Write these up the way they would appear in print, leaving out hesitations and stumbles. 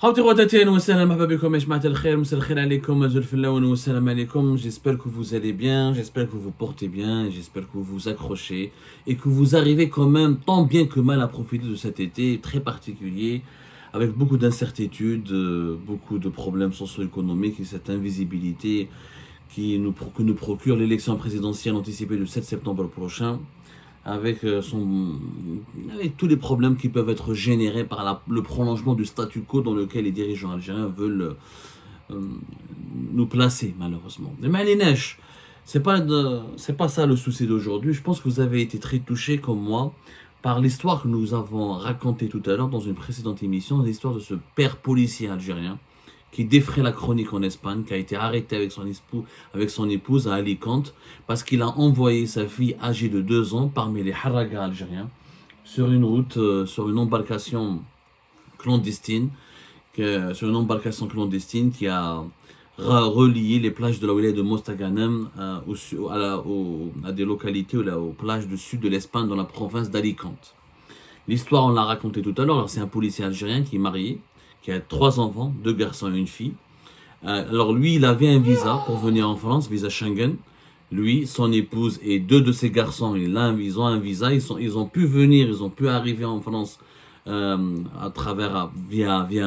خاوتي خواتاتي وسهلا مرحبا بكم يا جماعة الخير مساء الخير عليكم أزول في اللون والسلام عليكم. J'espère que vous allez bien, j'espère que vous vous portez bien, j'espère que vous vous accrochez et que vous arrivez quand même tant bien que mal à profiter de cet été très particulier avec beaucoup d'incertitudes, beaucoup de problèmes socio-économiques et cette invisibilité que nous procure l'élection présidentielle anticipée le 7 septembre prochain. Avec tous les problèmes qui peuvent être générés par le prolongement du statu quo dans lequel les dirigeants algériens veulent nous placer, malheureusement. Mais les neiges, c'est pas ça le souci d'aujourd'hui. Je pense que vous avez été très touchés, comme moi, par l'histoire que nous avons racontée tout à l'heure dans une précédente émission, l'histoire de ce père policier algérien qui défrait la chronique en Espagne, qui a été arrêté avec son épouse à Alicante, parce qu'il a envoyé sa fille âgée de 2 ans parmi les haragas algériens, sur une route, sur une embarcation clandestine, qui a relié les plages de la wilaya de Mostaganem à des localités aux plages du sud de l'Espagne dans la province d'Alicante. L'histoire, on l'a racontée tout à l'heure. Alors, c'est un policier algérien qui est marié, qui a 3 enfants, 2 garçons et une fille. Alors lui, il avait un visa pour venir en France, visa Schengen. Lui, son épouse et 2 de ses garçons, ils ont un visa, ils ont pu venir, ils ont pu arriver en France via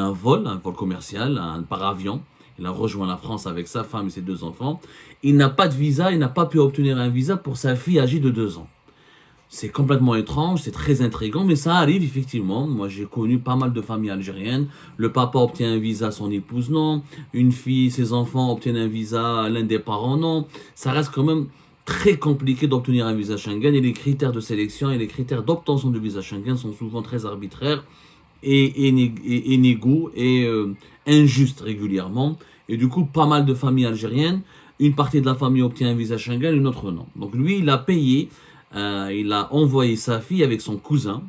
un vol commercial, par avion. Il a rejoint la France avec sa femme et ses 2 enfants. Il n'a pas de visa, il n'a pas pu obtenir un visa pour sa fille âgée de 2 ans. C'est complètement étrange, c'est très intriguant, mais ça arrive effectivement. Moi, j'ai connu pas mal de familles algériennes. Le papa obtient un visa, son épouse non. Une fille, ses enfants obtiennent un visa, l'un des parents non. Ça reste quand même très compliqué d'obtenir un visa Schengen et les critères de sélection et les critères d'obtention du visa Schengen sont souvent très arbitraires et inégaux et injustes régulièrement. Et du coup, pas mal de familles algériennes, une partie de la famille obtient un visa Schengen, une autre non. Donc lui, il a payé. Il a envoyé sa fille avec son cousin.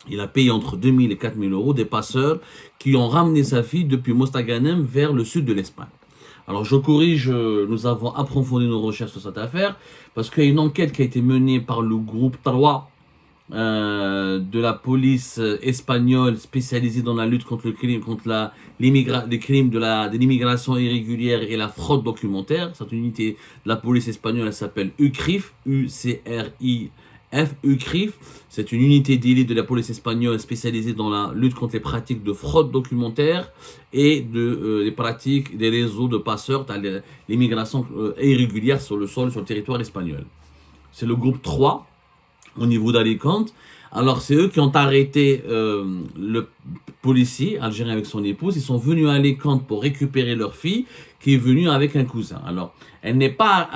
Il a payé entre 2 000 et 4 000 euros des passeurs qui ont ramené sa fille depuis Mostaganem vers le sud de l'Espagne. Alors je corrige, nous avons approfondi nos recherches sur cette affaire parce qu'il y a une enquête qui a été menée par le groupe 3 de la police espagnole spécialisée dans la lutte contre le crime, contre les crimes de l'immigration irrégulière et la fraude documentaire. Cette unité de la police espagnole, elle s'appelle UCRIF, UCRIF. C'est une unité d'élite de la police espagnole spécialisée dans la lutte contre les pratiques de fraude documentaire et les pratiques des réseaux de passeurs, l'immigration irrégulière sur le territoire espagnol. C'est le groupe 3 au niveau d'Alicante. Alors c'est eux qui ont arrêté le policier algérien avec son épouse. Ils sont venus à Alicante pour récupérer leur fille qui est venue avec un cousin. Alors elle n'est pas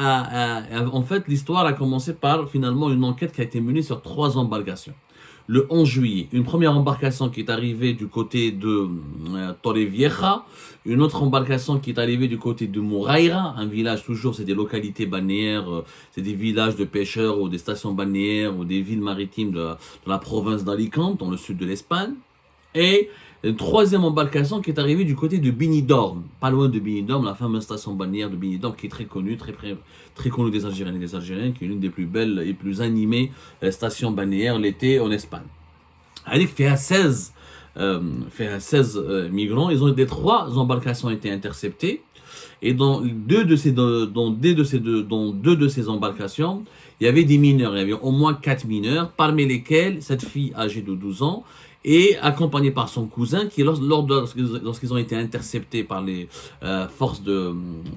en fait l'histoire a commencé par finalement une enquête qui a été menée sur 3 embarcations. Le 11 juillet, une première embarcation qui est arrivée du côté de Torrevieja, une autre embarcation qui est arrivée du côté de Mouraïra, un village toujours, c'est des localités balnéaires, c'est des villages de pêcheurs ou des stations balnéaires ou des villes maritimes de la province d'Alicante, dans le sud de l'Espagne. Et une 3e embarcation qui est arrivée du côté de Benidorm, pas loin de Benidorm, la fameuse station balnéaire de Benidorm qui est très connue, très connue des Algériens et des Algériens, qui est l'une des plus belles et plus animées stations balnéaires l'été en Espagne. Elle fait à 16 migrants. Ils ont des 3 embarcations ont été interceptées. Et dans 2 de ces embarcations, il y avait des mineurs. Il y avait au moins 4 mineurs, parmi lesquels cette fille âgée de 12 ans et accompagnée par son cousin qui, lorsqu'ils ont été interceptés par les forces de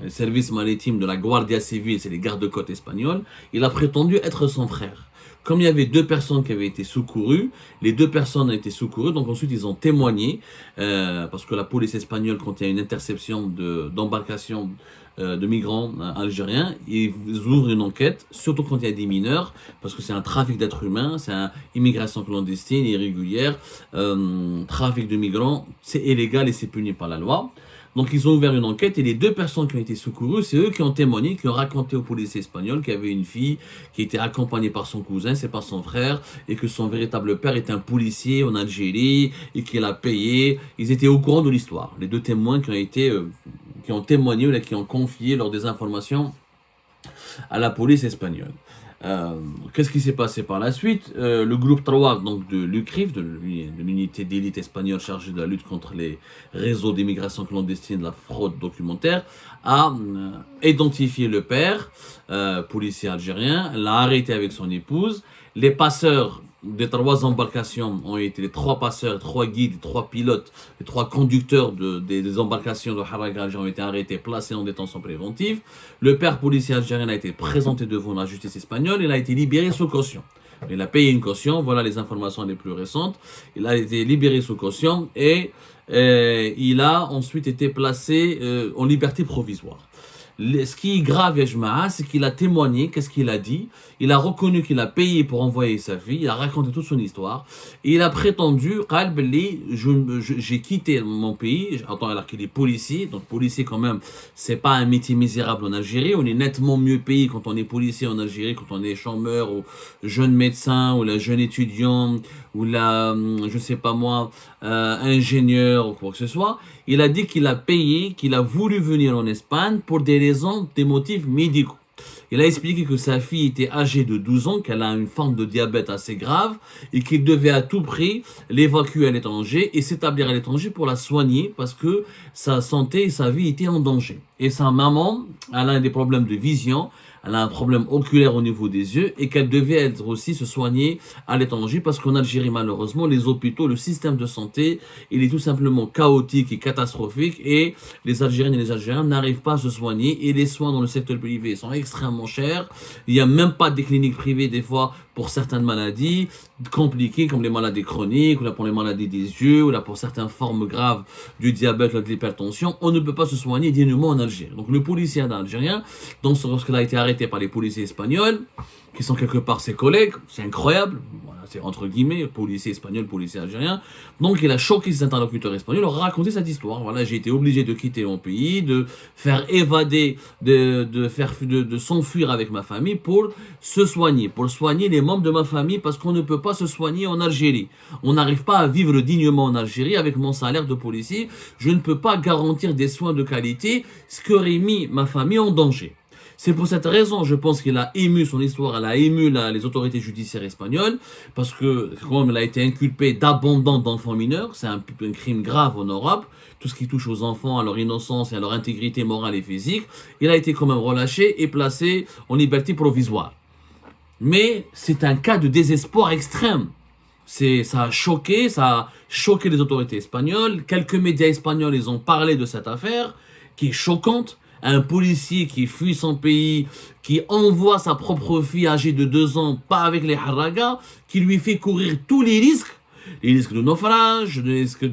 service maritime de la Guardia Civil, c'est les gardes-côtes espagnols, il a prétendu être son frère. Comme il y avait 2 personnes qui avaient été secourues, les 2 personnes ont été secourues, donc ensuite ils ont témoigné, parce que la police espagnole, quand il y a une interception d'embarcation de migrants algériens, ils ouvrent une enquête, surtout quand il y a des mineurs, parce que c'est un trafic d'êtres humains, c'est une immigration clandestine, irrégulière, trafic de migrants, c'est illégal et c'est puni par la loi. Donc ils ont ouvert une enquête et les 2 personnes qui ont été secourues, c'est eux qui ont témoigné, qui ont raconté aux policiers espagnols qu'il y avait une fille qui était accompagnée par son cousin, c'est pas son frère, et que son véritable père est un policier en Algérie et qu'il a payé. Ils étaient au courant de l'histoire. Les 2 témoins qui ont témoigné, qui ont confié lors des informations à la police espagnole. Qu'est-ce qui s'est passé par la suite? Le groupe 3 donc de l'UCRIF, de l'unité d'élite espagnole chargée de la lutte contre les réseaux d'immigration clandestine, de la fraude documentaire, a identifié le père, policier algérien, l'a arrêté avec son épouse. Les passeurs des 3 embarcations ont été les 3 passeurs, 3 guides, 3 pilotes, les 3 conducteurs des embarcations de Harraga ont été arrêtés, placés en détention préventive. Le père policier algérien a été présenté devant la justice espagnole, il a été libéré sous caution. Il a payé une caution, voilà les informations les plus récentes. Il a été libéré sous caution et il a ensuite été placé en liberté provisoire. Ce qui est grave, Yajma'a, c'est qu'il a témoigné, qu'est-ce qu'il a dit? Il a reconnu qu'il a payé pour envoyer sa fille, il a raconté toute son histoire, et il a prétendu, j'ai quitté mon pays, alors qu'il est policier, donc policier quand même, c'est pas un métier misérable en Algérie, on est nettement mieux payé quand on est policier en Algérie, quand on est chômeur, ou jeune médecin, ou la jeune étudiant, ou la, je sais pas moi, ingénieur, ou quoi que ce soit. Il a dit qu'il a payé, qu'il a voulu venir en Espagne pour des raisons, des motifs médicaux. Il a expliqué que sa fille était âgée de 12 ans, qu'elle a une forme de diabète assez grave et qu'il devait à tout prix l'évacuer à l'étranger et s'établir à l'étranger pour la soigner parce que sa santé et sa vie étaient en danger. Et sa maman, elle a des problèmes de vision, elle a un problème oculaire au niveau des yeux et qu'elle devait être aussi se soigner à l'étranger parce qu'en Algérie, malheureusement, les hôpitaux, le système de santé, il est tout simplement chaotique et catastrophique et les Algériennes et les Algériens n'arrivent pas à se soigner et les soins dans le secteur privé sont extrêmement chers. Il n'y a même pas des cliniques privées des fois pour certaines maladies compliquées comme les maladies chroniques ou là pour les maladies des yeux ou là pour certaines formes graves du diabète ou de l'hypertension. On ne peut pas se soigner dignement en Algérie. Donc le policier algérien, lorsqu'il a été arrêté par les policiers espagnols, qui sont quelque part ses collègues, c'est incroyable, voilà, c'est entre guillemets, policier espagnol, policier algérien, donc il a choqué ses interlocuteurs espagnols, leur a raconté cette histoire, voilà, j'ai été obligé de quitter mon pays, de faire évader, de s'enfuir avec ma famille pour se soigner, pour soigner les membres de ma famille, parce qu'on ne peut pas se soigner en Algérie, on n'arrive pas à vivre dignement en Algérie avec mon salaire de policier, je ne peux pas garantir des soins de qualité, ce qui aurait mis ma famille en danger. C'est pour cette raison, je pense qu'il a ému son histoire, elle a ému les autorités judiciaires espagnoles, parce que comme elle a été inculpée d'abandon d'enfants mineurs, c'est un crime grave en Europe, tout ce qui touche aux enfants, à leur innocence et à leur intégrité morale et physique, il a été quand même relâché et placé en liberté provisoire. Mais c'est un cas de désespoir extrême. Ça a choqué les autorités espagnoles, quelques médias espagnols, ils ont parlé de cette affaire, qui est choquante. Un policier qui fuit son pays, qui envoie sa propre fille âgée de 2 ans, pas avec les Harraga, qui lui fait courir tous les risques de naufrage, les risques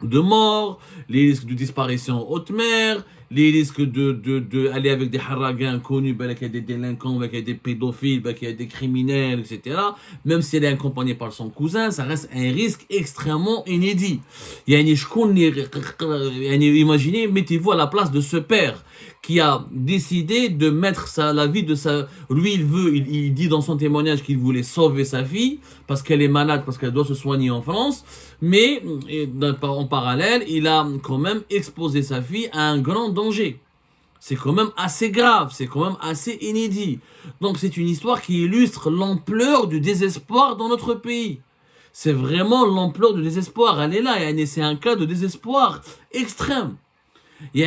de mort, les risques de disparition en haute mer, les risques aller avec des Harraga inconnus, qu'il y a des délinquants, qu'il y a des pédophiles, qu'il y a des criminels, etc. Même si elle est accompagnée par son cousin, ça reste un risque extrêmement inédit. Imaginez, mettez-vous à la place de ce père qui a décidé de mettre la vie de sa... Lui, il dit dans son témoignage qu'il voulait sauver sa fille parce qu'elle est malade, parce qu'elle doit se soigner en France, mais en parallèle, il a quand même exposé sa fille à un grand danger. C'est quand même assez grave, c'est quand même assez inédit. Donc c'est une histoire qui illustre l'ampleur du désespoir dans notre pays. C'est vraiment l'ampleur du désespoir, elle est là, c'est un cas de désespoir extrême. Et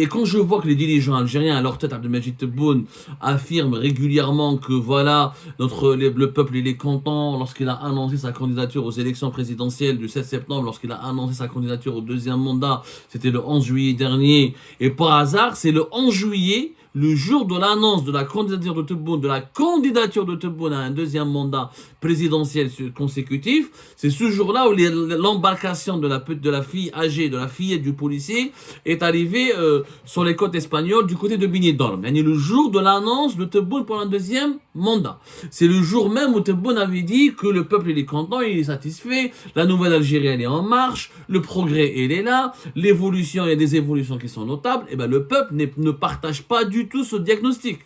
quand je vois que les dirigeants algériens, à leur tête, Abdelmajid Tebboune, affirment régulièrement que voilà, le peuple il est content lorsqu'il a annoncé sa candidature aux élections présidentielles du 7 septembre, lorsqu'il a annoncé sa candidature au 2e mandat, c'était le 11 juillet dernier, et par hasard, c'est le 11 juillet, le jour de l'annonce de la candidature de Tebboune, à un 2e mandat présidentiel consécutif, c'est ce jour-là où l'embarcation de la fille âgée, de la fillette du policier, est arrivée sur les côtes espagnoles du côté de Benidorm. C'est le jour de l'annonce de Tebboune pour un 2e mandat. C'est le jour même où Tebboune avait dit que le peuple il est content, il est satisfait, la nouvelle Algérie elle est en marche, le progrès il est là, l'évolution, il y a des évolutions qui sont notables, et le peuple ne partage pas du tout ce diagnostic.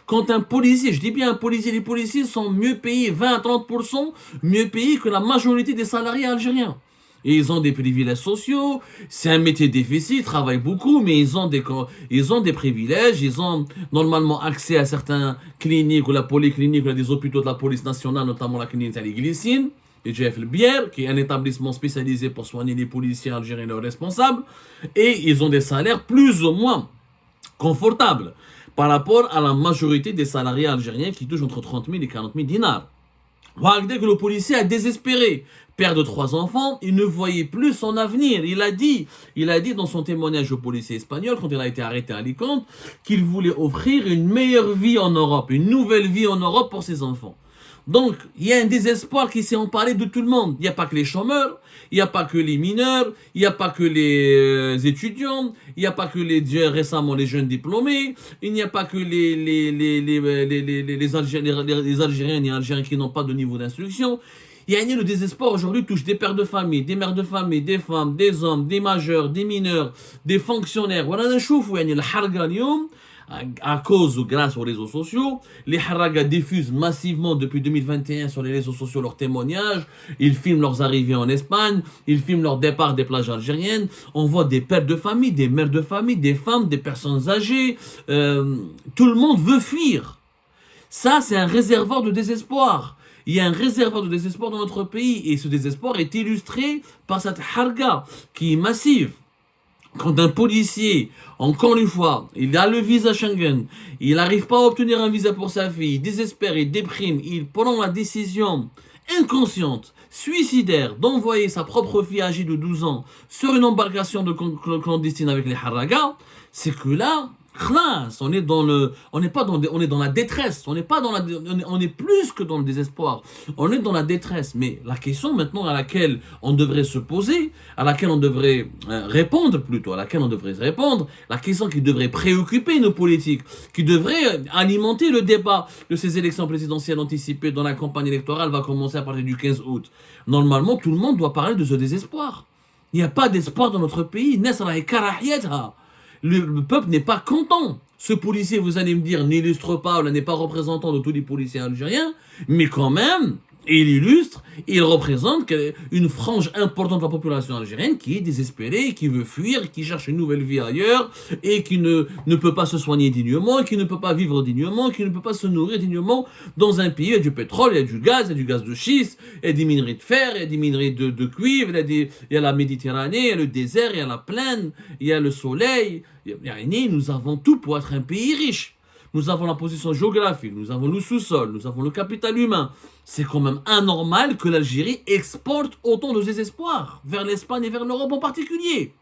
Quand un policier, je dis bien un policier, les policiers sont mieux payés, 20 à 30% mieux payés que la majorité des salariés algériens. Et ils ont des privilèges sociaux. C'est un métier difficile, ils travaillent beaucoup, mais ils ont des privilèges. Ils ont normalement accès à certaines cliniques ou la polyclinique ou des hôpitaux de la police nationale, notamment la clinique Ali Glycine, et Jeff El Bière, qui est un établissement spécialisé pour soigner les policiers algériens et leurs responsables. Et ils ont des salaires plus ou moins confortables par rapport à la majorité des salariés algériens qui touchent entre 30 000 et 40 000 dinars. Dès que le policier a désespéré, père de 3 enfants, il ne voyait plus son avenir. Il a dit dans son témoignage au policier espagnol, quand il a été arrêté à Alicante, qu'il voulait offrir une meilleure vie en Europe, une nouvelle vie en Europe pour ses enfants. Donc, il y a un désespoir qui s'est emparé de tout le monde. Il n'y a pas que les chômeurs, il n'y a pas que les mineurs, il n'y a pas que les étudiants, il n'y a pas que récemment les jeunes diplômés, il n'y a pas que les Algériens et Algériens qui n'ont pas de niveau d'instruction. Il y a le désespoir aujourd'hui touche des pères de famille, des mères de famille, des femmes, des hommes, des majeurs, des mineurs, des fonctionnaires. Voilà, le harga à cause ou grâce aux réseaux sociaux. Les haragas diffusent massivement depuis 2021 sur les réseaux sociaux leurs témoignages. Ils filment leurs arrivées en Espagne. Ils filment leur départ des plages algériennes. On voit des pères de famille, des mères de famille, des femmes, des personnes âgées. Tout le monde veut fuir. Ça, c'est un réservoir de désespoir. Il y a un réservoir de désespoir dans notre pays. Et ce désespoir est illustré par cette harga qui est massive. Quand un policier, encore une fois, il a le visa Schengen, il n'arrive pas à obtenir un visa pour sa fille, il désespère, il déprime, il prend la décision inconsciente, suicidaire, d'envoyer sa propre fille âgée de 12 ans sur une embarcation clandestine avec les haragas, c'est que là, on est dans la détresse, on est plus que dans le désespoir, on est dans la détresse. Mais la question maintenant à laquelle on devrait se poser, à laquelle on devrait répondre plutôt, la question qui devrait préoccuper nos politiques, qui devrait alimenter le débat de ces élections présidentielles anticipées dont la campagne électorale va commencer à partir du 15 août. Normalement, tout le monde doit parler de ce désespoir. Il n'y a pas d'espoir dans notre pays. Le peuple n'est pas content. Ce policier, vous allez me dire, n'illustre pas, n'est pas représentant de tous les policiers algériens, mais quand même, il illustre, il représente une frange importante de la population algérienne qui est désespérée, qui veut fuir, qui cherche une nouvelle vie ailleurs, et qui ne peut pas se soigner dignement, qui ne peut pas vivre dignement, qui ne peut pas se nourrir dignement dans un pays. Il y a du pétrole, il y a du gaz de schiste, il y a des minerais de fer, il y a des minerais de cuivre, il y a la Méditerranée, il y a le désert, il y a la plaine, il y a le soleil. Nous avons tout pour être un pays riche. Nous avons la position géographique, nous avons le sous-sol, nous avons le capital humain. C'est quand même anormal que l'Algérie exporte autant de désespoir vers l'Espagne et vers l'Europe en particulier.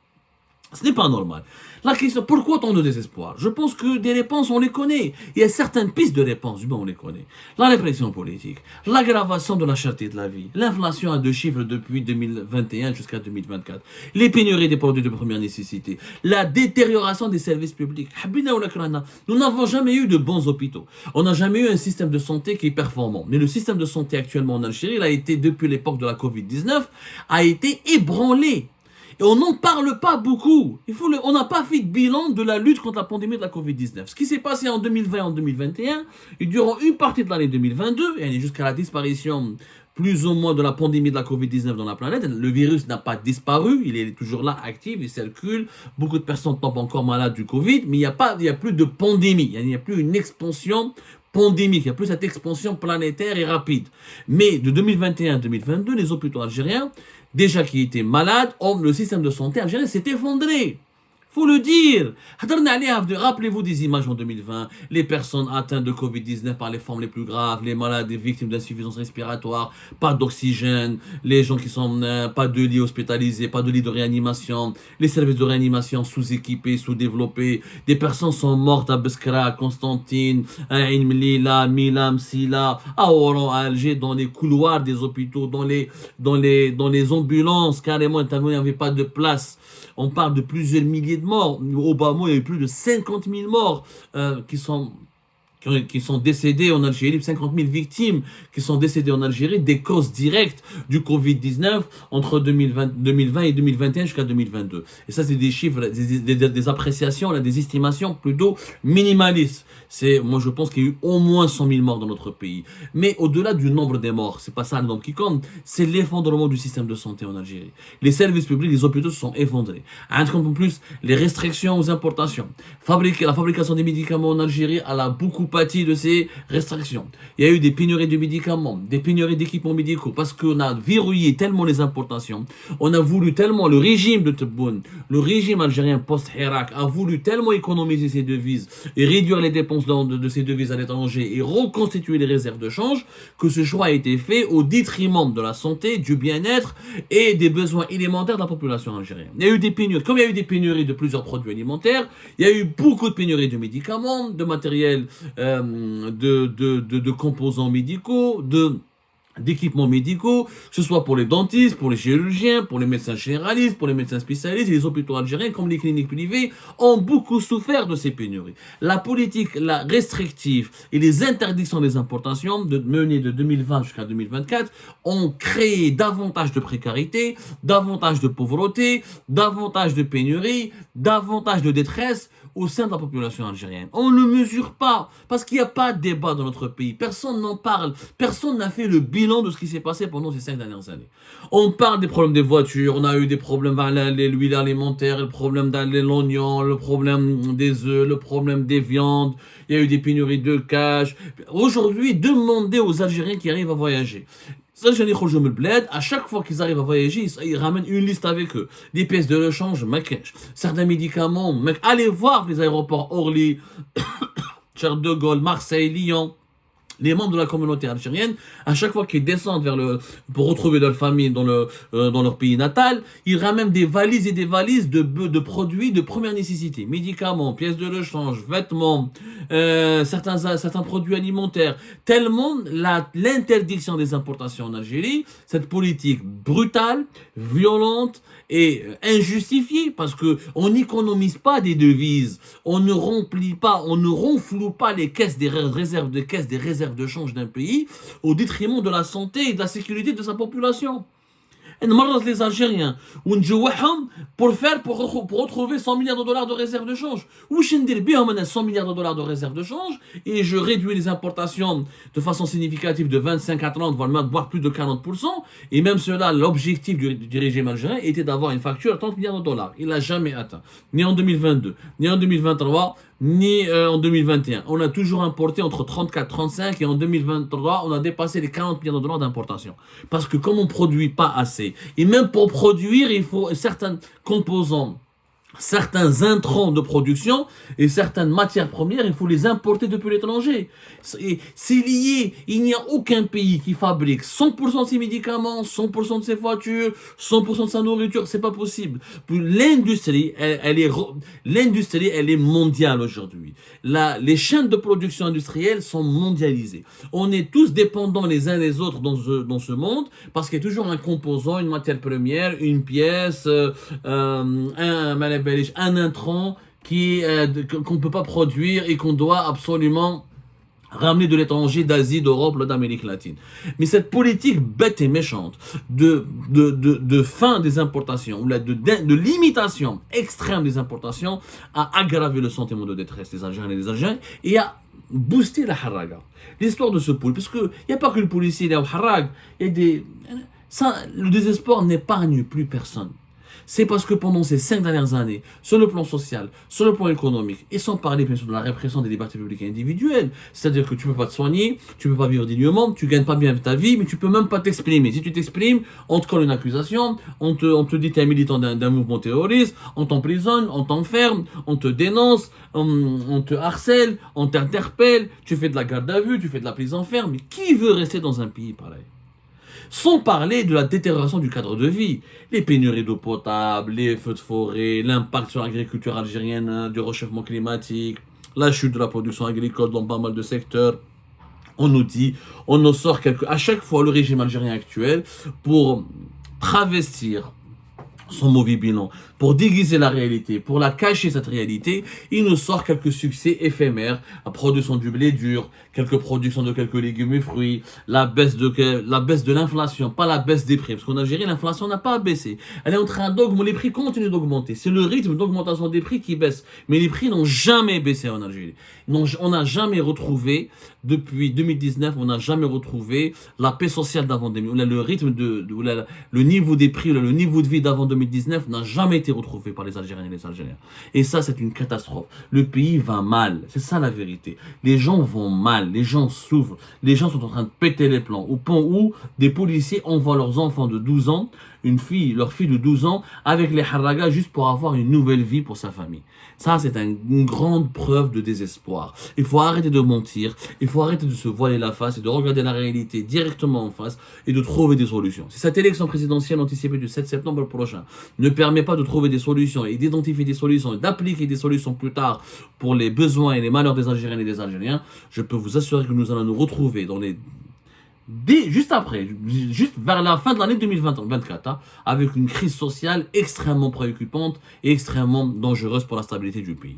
Ce n'est pas normal. La question, pourquoi tant de désespoir? Je pense que des réponses, on les connaît. Il y a certaines pistes de réponses, on les connaît. La répression politique, l'aggravation de la cherté de la vie, l'inflation à 2 chiffres depuis 2021 jusqu'à 2024, les pénuries des produits de première nécessité, la détérioration des services publics. Nous n'avons jamais eu de bons hôpitaux. On n'a jamais eu un système de santé qui est performant. Mais le système de santé actuellement en Algérie, il a été, depuis l'époque de la Covid-19, a été ébranlé. Et on n'en parle pas beaucoup. On n'a pas fait de bilan de la lutte contre la pandémie de la Covid-19. Ce qui s'est passé en 2020 et en 2021, et durant une partie de l'année 2022, et jusqu'à la disparition plus ou moins de la pandémie de la Covid-19 dans la planète, le virus n'a pas disparu, il est toujours là, actif, il circule. Beaucoup de personnes tombent encore malades du Covid, mais il n'y a plus de pandémie, il n'y a plus une expansion pandémique, il n'y a plus cette expansion planétaire et rapide. Mais de 2021 à 2022, les hôpitaux algériens, déjà qui étaient malades, le système de santé algérien s'est effondré. Faut le dire. Rappelez-vous des images en 2020, les personnes atteintes de Covid-19 par les formes les plus graves, les malades, les victimes d'insuffisance respiratoire, pas d'oxygène, les gens qui sont pas de lits hospitalisés, pas de lits de réanimation, les services de réanimation sous-équipés, sous-développés, des personnes sont mortes à Beskra, à Constantine, à Ain Mlila, Milam, Sila, à Oran, à Alger, dans les couloirs des hôpitaux, dans les ambulances, carrément, il n'y avait pas de place. On parle de plusieurs milliers de morts. Au Bas-Mont, il y a eu plus de 50 000 morts qui sont qui sont décédés en Algérie, 50 000 victimes qui sont décédées en Algérie, des causes directes du Covid-19 entre 2020 et 2021 jusqu'à 2022. Et ça, c'est des chiffres, des appréciations, là, des estimations plutôt minimalistes. Moi, je pense qu'il y a eu au moins 100 000 morts dans notre pays. Mais au-delà du nombre des morts, c'est pas ça le nombre qui compte, c'est l'effondrement du système de santé en Algérie. Les services publics, les hôpitaux se sont effondrés. En plus, les restrictions aux importations. La fabrication des médicaments en Algérie, elle a beaucoup pâti de ces restrictions. Il y a eu des pénuries de médicaments, des pénuries d'équipements médicaux, parce qu'on a verrouillé tellement les importations. On a voulu tellement, le régime de Tebboune, le régime algérien post-Hirak, a voulu tellement économiser ses devises et réduire les dépenses de ces devises à l'étranger et reconstituer les réserves de change, que ce choix a été fait au détriment de la santé, du bien-être et des besoins élémentaires de la population algérienne. Il y a eu des pénuries, comme il y a eu des pénuries de plusieurs produits alimentaires, il y a eu beaucoup de pénuries de médicaments, de matériel, de composants médicaux, d'équipements médicaux, que ce soit pour les dentistes, pour les chirurgiens, pour les médecins généralistes, pour les médecins spécialistes, et les hôpitaux algériens comme les cliniques privées ont beaucoup souffert de ces pénuries. La politique restrictive et les interdictions des importations menées de 2020 jusqu'à 2024 ont créé davantage de précarité, davantage de pauvreté, davantage de pénurie, davantage de détresse au sein de la population algérienne. On ne le mesure pas, parce qu'il n'y a pas de débat dans notre pays. Personne n'en parle. Personne n'a fait le bilan de ce qui s'est passé pendant ces 5 dernières années. On parle des problèmes des voitures, on a eu des problèmes avec l'huile alimentaire, le problème de l'oignon, le problème des œufs, le problème des viandes, il y a eu des pénuries de cash. Aujourd'hui, demandez aux Algériens qui arrivent à voyager. À chaque fois qu'ils arrivent à voyager, ils ramènent une liste avec eux. Des pièces de rechange, certains médicaments, allez voir les aéroports Orly, Charles de Gaulle, Marseille, Lyon. Les membres de la communauté algérienne, à chaque fois qu'ils descendent pour retrouver leur famille dans leur pays natal, ils ramènent des valises et des valises de produits de première nécessité. Médicaments, pièces de rechange, vêtements, certains produits alimentaires. Tellement l'interdiction des importations en Algérie, cette politique brutale, violente et injustifiée, parce que on n'économise pas des devises, on ne renfloue pas les caisses des réserves de change d'un pays au détriment de la santé et de la sécurité de sa population. Les Algériens pour retrouver 100 milliards de dollars de réserves de change. Où je ne 100 milliards de dollars de réserves de change et je réduis les importations de façon significative de 25 à 30, voire plus de 40%. Et même cela, l'objectif du régime algérien était d'avoir une facture à 30 milliards de dollars. Il l'a jamais atteint. Ni en 2022, ni en 2023, ni en 2021. On a toujours importé entre 34 et 35 et en 2023, on a dépassé les 40 milliards de dollars d'importation. Parce que comme on ne produit pas assez, et même pour produire, il faut certains composants, certains intrants de production et certaines matières premières, il faut les importer depuis l'étranger. C'est lié. Il n'y a aucun pays qui fabrique 100% de ses médicaments, 100% de ses voitures, 100% de sa nourriture. C'est pas possible. L'industrie, elle est mondiale aujourd'hui. Les chaînes de production industrielle sont mondialisées. On est tous dépendants les uns des autres dans ce monde parce qu'il y a toujours un composant, une matière première, une pièce, un intrant qu'on ne peut pas produire et qu'on doit absolument ramener de l'étranger, d'Asie, d'Europe, d'Amérique latine. Mais cette politique bête et méchante de fin des importations, ou de limitation extrême des importations, a aggravé le sentiment de détresse des Algériens et des Algériens et a boosté la haraga. L'histoire de ce pôle, parce qu'il n'y a pas que le policier, il y a le harag, le désespoir n'épargne plus personne. C'est parce que pendant ces 5 dernières années, sur le plan social, sur le plan économique, et sans parler bien sûr de la répression des libertés publiques et individuelles, c'est-à-dire que tu ne peux pas te soigner, tu ne peux pas vivre dignement, tu ne gagnes pas bien ta vie, mais tu ne peux même pas t'exprimer. Si tu t'exprimes, on te colle une accusation, on te dit que tu es un militant d'un mouvement terroriste, on t'emprisonne, on t'enferme, on te dénonce, on te harcèle, on t'interpelle, tu fais de la garde à vue, tu fais de la prison ferme. Mais qui veut rester dans un pays pareil ? Sans parler de la détérioration du cadre de vie, les pénuries d'eau potable, les feux de forêt, l'impact sur l'agriculture algérienne du réchauffement climatique, la chute de la production agricole dans pas mal de secteurs. On nous sort à chaque fois le régime algérien actuel pour travestir son mauvais bilan, pour déguiser la réalité, pour la cacher cette réalité, il nous sort quelques succès éphémères, la production du blé dur, quelques productions de quelques légumes et fruits, la baisse de l'inflation, pas la baisse des prix, parce qu'en Algérie, l'inflation n'a pas baissé. Elle est en train d'augmenter, les prix continuent d'augmenter. C'est le rythme d'augmentation des prix qui baisse. Mais les prix n'ont jamais baissé en Algérie. On n'a jamais retrouvé, depuis 2019, on n'a jamais retrouvé la paix sociale d'avant 2000. Le rythme le niveau des prix, le niveau de vie d'avant 2019 n'a jamais été retrouvé par les Algériens et les Algériens. Et ça, c'est une catastrophe. Le pays va mal. C'est ça la vérité. Les gens vont mal. Les gens souffrent. Les gens sont en train de péter les plans. Au point où des policiers envoient leurs enfants de 12 ans, leur fille de 12 ans, avec les haragas juste pour avoir une nouvelle vie pour sa famille. Ça, c'est une grande preuve de désespoir. Il faut arrêter de mentir. Il faut arrêter de se voiler la face et de regarder la réalité directement en face et de trouver des solutions. Si cette élection présidentielle anticipée du 7 septembre prochain ne permet pas de trouver des solutions et d'identifier des solutions et d'appliquer des solutions plus tard pour les besoins et les malheurs des Algériennes et des Algériens, je peux vous assurer que nous allons nous retrouver juste après, juste vers la fin de l'année 2024, hein, avec une crise sociale extrêmement préoccupante et extrêmement dangereuse pour la stabilité du pays.